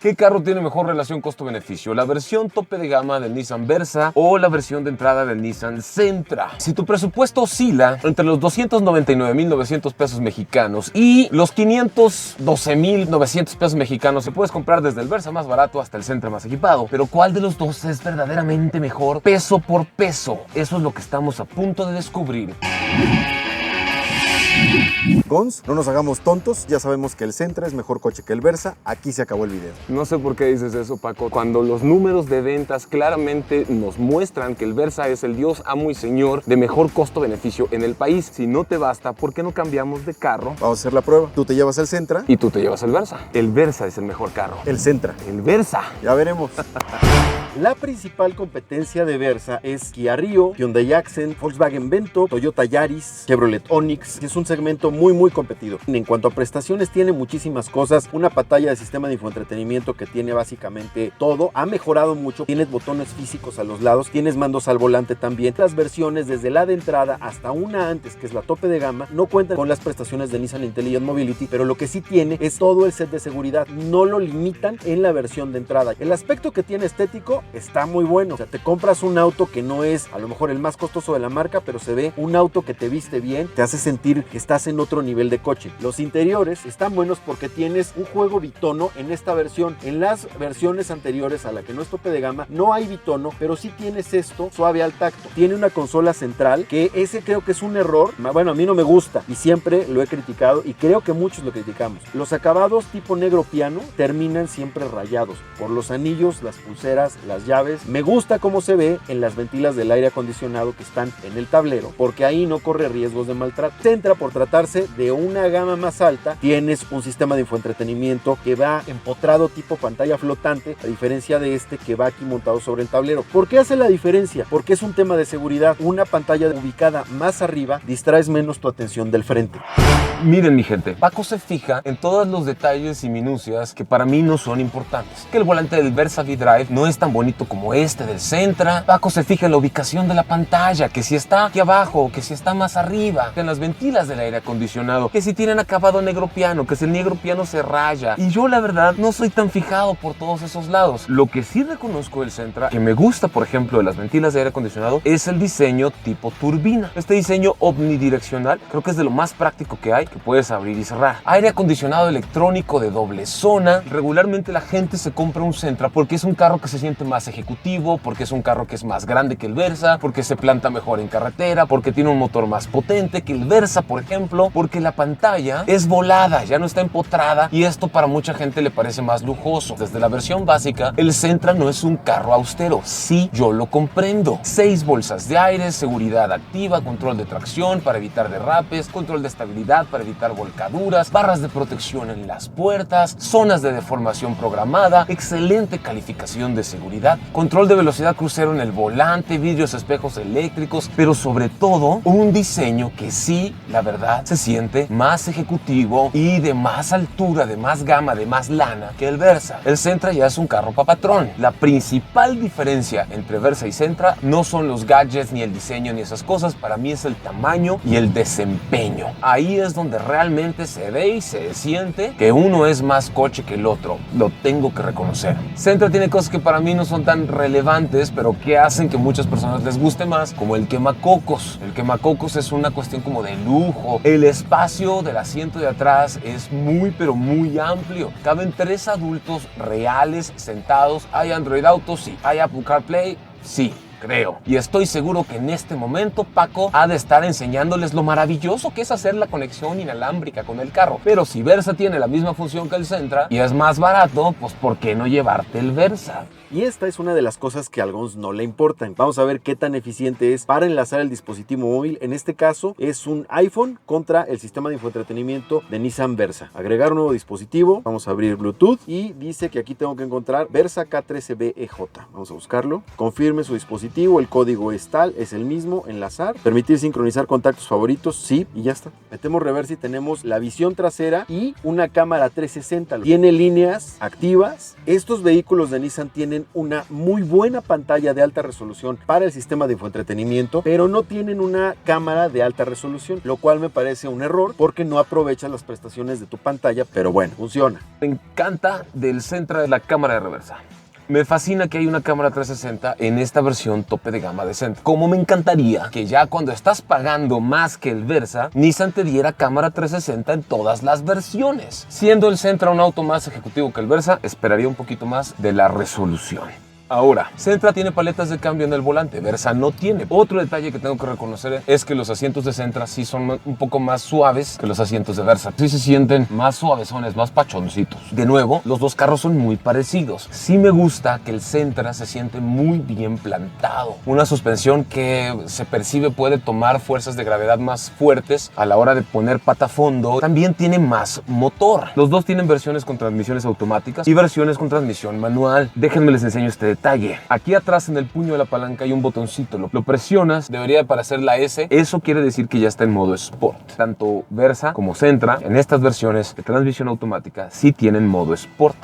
¿Qué carro tiene mejor relación costo-beneficio? ¿La versión tope de gama del Nissan Versa o la versión de entrada del Nissan Sentra? Si tu presupuesto oscila entre los 299,900 pesos mexicanos y los 512,900 pesos mexicanos, se puedes comprar desde el Versa más barato hasta el Sentra más equipado. Pero ¿cuál de los dos es verdaderamente mejor peso por peso? Eso es lo que estamos a punto de descubrir. Gons, no nos hagamos tontos, ya sabemos que el Sentra es mejor coche que el Versa, aquí se acabó el video. No sé por qué dices eso, Paco, cuando los números de ventas claramente nos muestran que el Versa es el dios, amo y señor de mejor costo-beneficio en el país. Si no te basta, ¿por qué no cambiamos de carro? Vamos a hacer la prueba. Tú te llevas el Sentra Y tú te llevas el Versa. El Versa es el mejor carro. el Sentra. El Versa. Ya veremos. La principal competencia de Versa es Kia Rio, Hyundai Accent, Volkswagen Vento, Toyota Yaris, Chevrolet Onix, que es un segmento muy competido. En cuanto a prestaciones, tiene muchísimas cosas. Una pantalla de sistema de infoentretenimiento que tiene básicamente todo. Ha mejorado mucho. Tienes botones físicos a los lados, tienes mandos al volante también. Las versiones desde la de entrada hasta una antes, que es la tope de gama, no cuentan con las prestaciones de Nissan Intelligent Mobility, pero lo que sí tiene es todo el set de seguridad. No lo limitan en la versión de entrada. El aspecto que tiene estético está muy bueno. O sea, te compras un auto que no es a lo mejor el más costoso de la marca, pero se ve un auto que te viste bien, te hace sentir que estás en otro nivel de coche. Los interiores están buenos porque tienes un juego bitono en esta versión. En las versiones anteriores, a la que no es tope de gama, no hay bitono, pero sí tienes esto suave al tacto. Tiene una consola central, que ese creo que es un error. Bueno, a mí no me gusta y siempre lo he criticado y creo que muchos lo criticamos. Los acabados tipo negro piano terminan siempre rayados por los anillos, las pulseras, las llaves. Me gusta cómo se ve en las ventilas del aire acondicionado que están en el tablero, porque ahí no corre riesgos de maltrato. Sentra, por tratarse de una gama más alta, tienes un sistema de infoentretenimiento que va empotrado tipo pantalla flotante, a diferencia de este que va aquí montado sobre el tablero. ¿Por qué hace la diferencia? Porque es un tema de seguridad. Una pantalla ubicada más arriba distraes menos tu atención del frente. Miren, mi gente, Paco se fija en todos los detalles y minucias que para mí no son importantes. Que el volante del Versa V-Drive no es tan bonito como este del Sentra. Paco se fija en la ubicación de la pantalla, que si está aquí abajo, que si está más arriba, que en las ventilas del aire acondicionado, que si tienen acabado negro piano, que si el negro piano se raya. Y yo, la verdad, no soy tan fijado por todos esos lados. Lo que sí reconozco del Sentra, que me gusta, por ejemplo, de las ventilas de aire acondicionado, es el diseño tipo turbina. Este diseño omnidireccional creo que es de lo más práctico que hay, que puedes abrir y cerrar. Aire acondicionado electrónico de doble zona. Regularmente la gente se compra un Sentra porque es un carro que se siente más ejecutivo, porque es un carro que es más grande que el Versa, porque se planta mejor en carretera, porque tiene un motor más potente que el Versa, por ejemplo, porque la pantalla es volada, ya no está empotrada, y esto para mucha gente le parece más lujoso. Desde la versión básica, el Sentra no es un carro austero. Sí, yo lo comprendo. 6 bolsas de aire, seguridad activa, control de tracción para evitar derrapes, control de estabilidad para evitar volcaduras, barras de protección en las puertas, zonas de deformación programada, excelente calificación de seguridad, control de velocidad crucero en el volante, vidrios espejos eléctricos, pero sobre todo un diseño que sí, la verdad, se siente más ejecutivo y de más altura, de más gama, de más lana que el Versa. El Sentra ya es un carro pa' patrón. La principal diferencia entre Versa y Sentra no son los gadgets, ni el diseño, ni esas cosas. Para mí es el tamaño y el desempeño. Ahí es donde realmente se ve y se siente que uno es más coche que el otro. Lo tengo que reconocer. Sentra tiene cosas que para mí no son tan relevantes, pero que hacen que muchas personas les guste más, como el quemacocos. El quemacocos es una cuestión como de lujo. El espacio del asiento de atrás es muy, pero muy amplio. Caben 3 adultos reales sentados. ¿Hay Android Auto? Sí. ¿Hay Apple CarPlay? Sí. Creo. Y estoy seguro que en este momento Paco ha de estar enseñándoles lo maravilloso que es hacer la conexión inalámbrica con el carro. Pero si Versa tiene la misma función que el Sentra y es más barato, pues ¿por qué no llevarte el Versa? Y esta es una de las cosas que a algunos no le importan. Vamos a ver qué tan eficiente es para enlazar el dispositivo móvil. En este caso es un iPhone contra el sistema de infoentretenimiento de Nissan Versa. Agregar un nuevo dispositivo. Vamos a abrir Bluetooth y dice que aquí tengo que encontrar Versa K13BEJ. Vamos a buscarlo. Confirme su dispositivo dispositivo, el código es tal, es el mismo, enlazar, permitir sincronizar contactos favoritos, sí, y ya está. Metemos reversa y tenemos la visión trasera y una cámara 360. Tiene líneas activas. Estos vehículos de Nissan tienen una muy buena pantalla de alta resolución para el sistema de infoentretenimiento, pero no tienen una cámara de alta resolución, lo cual me parece un error porque no aprovechas las prestaciones de tu pantalla, pero bueno, funciona. Me encanta del Sentra la cámara de reversa. Me fascina que hay una cámara 360 en esta versión tope de gama de Sentra. Como me encantaría que ya cuando estás pagando más que el Versa, Nissan te diera cámara 360 en todas las versiones. Siendo el Sentra un auto más ejecutivo que el Versa, esperaría un poquito más de la resolución. Ahora, Sentra tiene paletas de cambio en el volante, Versa no tiene. Otro detalle que tengo que reconocer es que los asientos de Sentra sí son un poco más suaves que los asientos de Versa. Sí se sienten más suavezones, más pachoncitos. De nuevo, los dos carros son muy parecidos. Sí me gusta que el Sentra se siente muy bien plantado. Una suspensión que se percibe puede tomar fuerzas de gravedad más fuertes a la hora de poner pata a fondo. También tiene más motor. Los dos tienen versiones con transmisiones automáticas y versiones con transmisión manual. Déjenme les enseño este detalle. Aquí atrás en el puño de la palanca hay un botoncito, lo presionas, debería aparecer la S, eso quiere decir que ya está en modo Sport. Tanto Versa como Sentra en estas versiones de transmisión automática sí tienen modo Sport.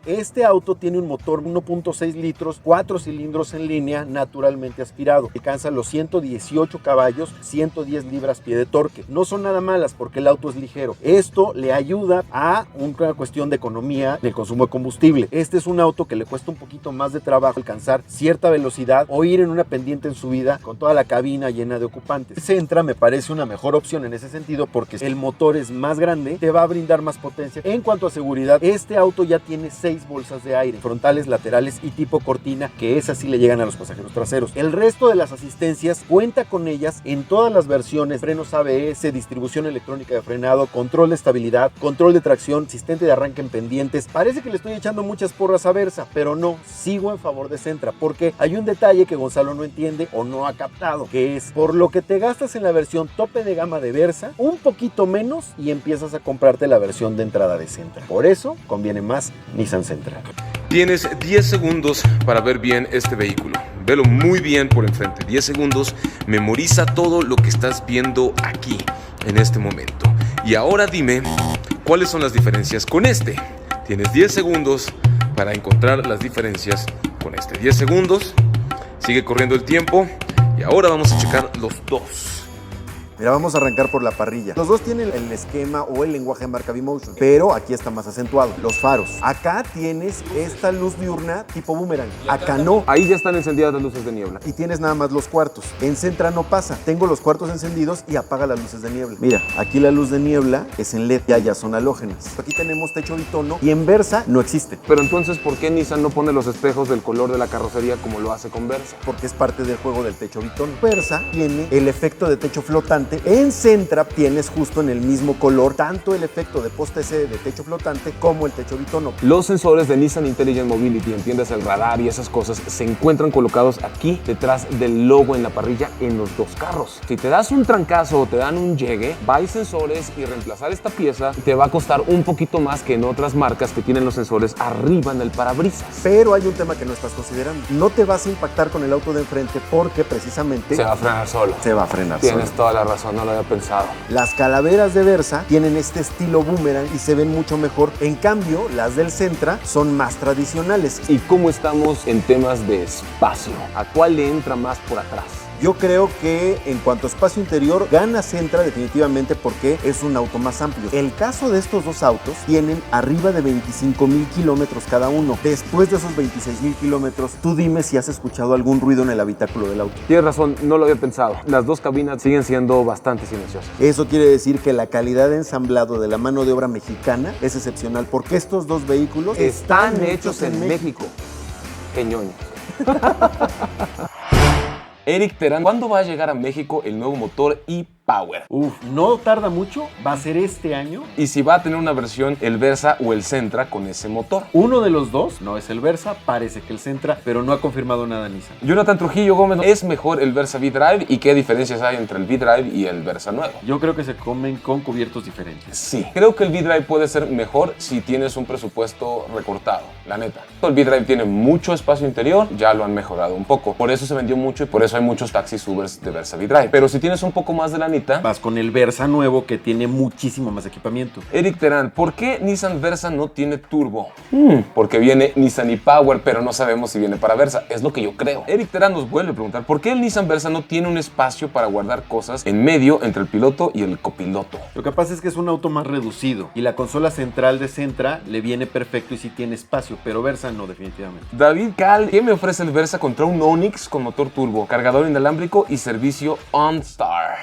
Este auto tiene un motor 1.6 litros, 4 cilindros en línea, naturalmente aspirado. Alcanza los 118 caballos, 110 libras-pie de torque. No son nada malas porque el auto es ligero. Esto le ayuda a una cuestión de economía del consumo de combustible. Este es un auto que le cuesta un poquito más de trabajo alcanzar cierta velocidad o ir en una pendiente en subida con toda la cabina llena de ocupantes. Sentra me parece una mejor opción en ese sentido porque el motor es más grande, te va a brindar más potencia. En cuanto a seguridad, este auto ya tiene 6 bolsas de aire, frontales, laterales y tipo cortina, que esas sí le llegan a los pasajeros traseros. El resto de las asistencias cuenta con ellas en todas las versiones: frenos ABS, distribución electrónica de frenado, control de estabilidad, control de tracción, asistente de arranque en pendientes. Parece que le estoy echando muchas porras a Versa, pero no, sigo en favor de Sentra porque hay un detalle que Gonzalo no entiende o no ha captado, que es por lo que te gastas en la versión tope de gama de Versa, un poquito menos y empiezas a comprarte la versión de entrada de Sentra. Por eso conviene más Nissan Sentra. Tienes 10 segundos para ver bien este vehículo. Velo muy bien por enfrente. 10 segundos, memoriza todo lo que estás viendo aquí, en este momento. Y ahora dime, ¿cuáles son las diferencias con este? Tienes 10 segundos para encontrar las diferencias con este. 10 segundos, sigue corriendo el tiempo y ahora vamos a checar los dos. Mira, vamos a arrancar por la parrilla. Los dos tienen el esquema o el lenguaje de marca V-Motion, pero aquí está más acentuado. Los faros. Acá tienes esta luz diurna tipo boomerang. Acá no. Ahí ya están encendidas las luces de niebla. Y tienes nada más los cuartos. En Sentra no pasa. Tengo los cuartos encendidos y apaga las luces de niebla. Mira, aquí la luz de niebla es en LED, ya son halógenas. Aquí tenemos techo bitono y en Versa no existe. Pero entonces, ¿por qué Nissan no pone los espejos del color de la carrocería como lo hace con Versa? Porque es parte del juego del techo bitono. Versa tiene el efecto de techo flotante. En Sentra tienes justo en el mismo color tanto el efecto de poste C de techo flotante como el techo bitono. Los sensores de Nissan Intelligent Mobility, entiendes, el radar y esas cosas, se encuentran colocados aquí detrás del logo en la parrilla en los dos carros. Si te das un trancazo o te dan un llegue, va sensores y reemplazar esta pieza te va a costar un poquito más que en otras marcas que tienen los sensores arriba en el parabrisas. Pero hay un tema que no estás considerando. No te vas a impactar con el auto de enfrente porque precisamente se va a frenar solo. Se va a frenar Tienes solo. toda la razón, no lo había pensado. Las calaveras de Versa tienen este estilo boomerang y se ven mucho mejor. En cambio, las del Sentra son más tradicionales. ¿Y cómo estamos en temas de espacio? ¿A cuál le entra más por atrás? Yo creo que en cuanto a espacio interior, gana Sentra definitivamente porque es un auto más amplio. El caso de estos dos autos tienen arriba de 25,000 kilómetros cada uno. Después de esos 26,000 kilómetros, tú dime si has escuchado algún ruido en el habitáculo del auto. Tienes razón, no lo había pensado. Las dos cabinas siguen siendo bastante silenciosas. Eso quiere decir que la calidad de ensamblado de la mano de obra mexicana es excepcional porque estos dos vehículos están hechos en México. Qué ñoño. Eric Terán, ¿cuándo va a llegar a México el nuevo motor e-PACE? Power. No tarda mucho, va a ser este año. Y si va a tener una versión el Versa o el Sentra con ese motor. Uno de los dos, no es el Versa, parece que el Sentra, pero no ha confirmado nada Nissan. Jonathan Trujillo Gómez, ¿es mejor el Versa V-Drive y qué diferencias hay entre el V-Drive y el Versa nuevo? Yo creo que se comen con cubiertos diferentes. Sí, creo que el V-Drive puede ser mejor si tienes un presupuesto recortado, la neta. El V-Drive tiene mucho espacio interior, ya lo han mejorado un poco. Por eso se vendió mucho y por eso hay muchos taxis Ubers de Versa V-Drive. Pero si tienes un poco más de lanita, vas con el Versa nuevo que tiene muchísimo más equipamiento. Eric Terán, ¿por qué Nissan Versa no tiene turbo? Porque viene Nissan e-Power, pero no sabemos si viene para Versa. Es lo que yo creo. Eric Terán nos vuelve a preguntar, ¿por qué el Nissan Versa no tiene un espacio para guardar cosas en medio entre el piloto y el copiloto? Lo que pasa es que es un auto más reducido y la consola central de Sentra le viene perfecto y sí tiene espacio, pero Versa no, definitivamente. David Cal, ¿qué me ofrece el Versa contra un Onix con motor turbo, cargador inalámbrico y servicio OnStar?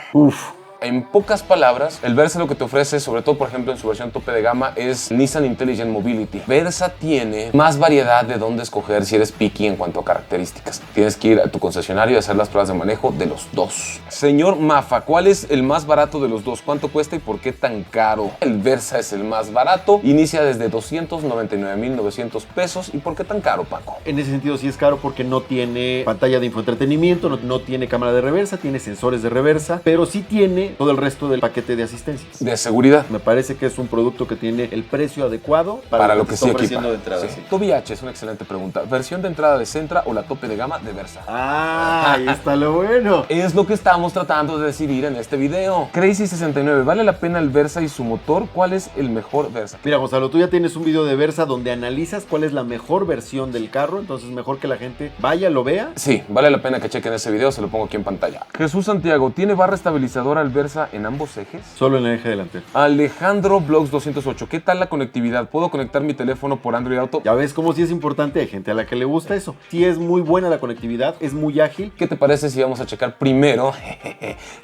En pocas palabras, el Versa lo que te ofrece, sobre todo por ejemplo en su versión tope de gama, es Nissan Intelligent Mobility. Versa tiene más variedad de dónde escoger si eres picky en cuanto a características. Tienes que ir a tu concesionario y hacer las pruebas de manejo de los dos. Señor Mafa, ¿cuál es el más barato de los dos? ¿Cuánto cuesta y por qué tan caro? El Versa es el más barato, inicia desde 299,900 pesos. ¿Y por qué tan caro, Paco? En ese sentido sí es caro porque no tiene pantalla de infoentretenimiento, no tiene cámara de reversa, tiene sensores de reversa, pero sí tiene todo el resto del paquete de asistencias. De seguridad. Me parece que es un producto que tiene el precio adecuado para lo que sí equipa. De entrada. Sí. Toby H es una excelente pregunta. ¿Versión de entrada de Sentra o la tope de gama de Versa? Ahí está lo bueno. Es lo que estamos tratando de decidir en este video. Crazy69, ¿vale la pena el Versa y su motor? ¿Cuál es el mejor Versa? Mira, Gonzalo, tú ya tienes un video de Versa donde analizas cuál es la mejor versión del carro, entonces mejor que la gente vaya, lo vea. Sí, vale la pena que chequen ese video, se lo pongo aquí en pantalla. Jesús Santiago, ¿tiene barra estabilizadora el Versa en ambos ejes? Solo en el eje delantero. Alejandro Blogs 208, ¿qué tal la conectividad? ¿Puedo conectar mi teléfono por Android Auto? Ya ves cómo sí es importante, hay gente a la que le gusta eso. Sí es muy buena la conectividad, es muy ágil. ¿Qué te parece si vamos a checar primero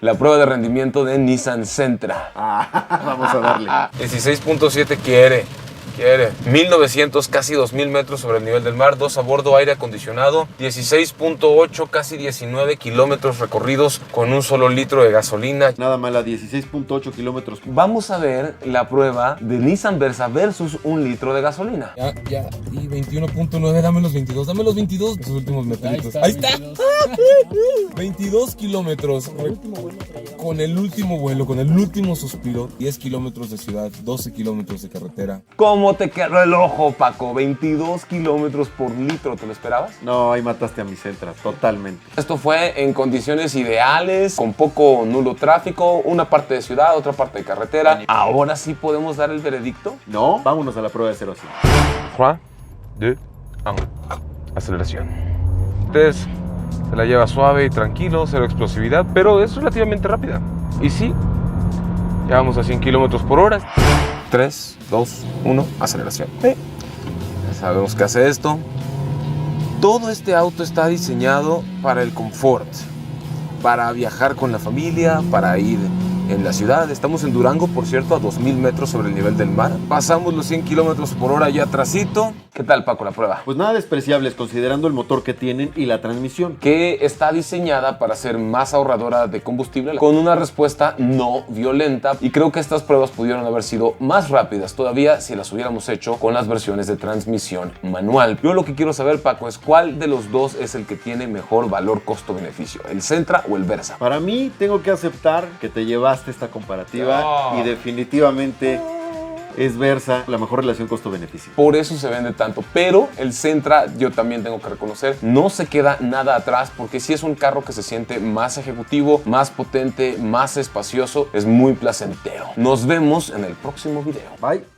la prueba de rendimiento de Nissan Sentra? Vamos a darle. 16.7 quiere 1900, casi 2000 metros sobre el nivel del mar, 2 a bordo, aire acondicionado, 16.8, casi 19 kilómetros recorridos con un solo litro de gasolina. Nada mal, a 16.8 kilómetros. Vamos a ver la prueba de Nissan Versa versus un litro de gasolina. Ya, y 21.9, dame los 22, esos últimos metritos. Ahí está. 22 kilómetros. Con el último vuelo, con el último suspiro, 10 kilómetros de ciudad, 12 kilómetros de carretera. ¿Cómo te quedó el ojo, Paco? 22 kilómetros por litro, ¿te lo esperabas? No, ahí mataste a mi Sentra, totalmente. Esto fue en condiciones ideales, con poco o nulo tráfico, una parte de ciudad, otra parte de carretera. ¿Ahora sí podemos dar el veredicto? No, vámonos a la prueba de 0 a 100. 3, 2, 1. Aceleración. 3. Se la lleva suave y tranquilo, cero explosividad, pero es relativamente rápida. Y sí, ya vamos a 100 kilómetros por hora. 3, 2, 1, aceleración. Ya sabemos que hace esto. Todo este auto está diseñado para el confort, para viajar con la familia, para ir en la ciudad. Estamos en Durango, por cierto, a 2000 metros sobre el nivel del mar. Pasamos los 100 kilómetros por hora ya atrasito. ¿Qué tal, Paco, la prueba? Pues nada despreciables considerando el motor que tienen y la transmisión. Que está diseñada para ser más ahorradora de combustible con una respuesta no violenta. Y creo que estas pruebas pudieron haber sido más rápidas todavía si las hubiéramos hecho con las versiones de transmisión manual. Yo lo que quiero saber, Paco, es cuál de los dos es el que tiene mejor valor costo-beneficio, ¿el Sentra o el Versa? Para mí, tengo que aceptar que te llevaste esta comparativa y definitivamente es Versa la mejor relación costo-beneficio. Por eso se vende tanto, pero el Sentra, yo también tengo que reconocer, no se queda nada atrás porque sí es un carro que se siente más ejecutivo, más potente, más espacioso, es muy placentero. Nos vemos en el próximo video. Bye.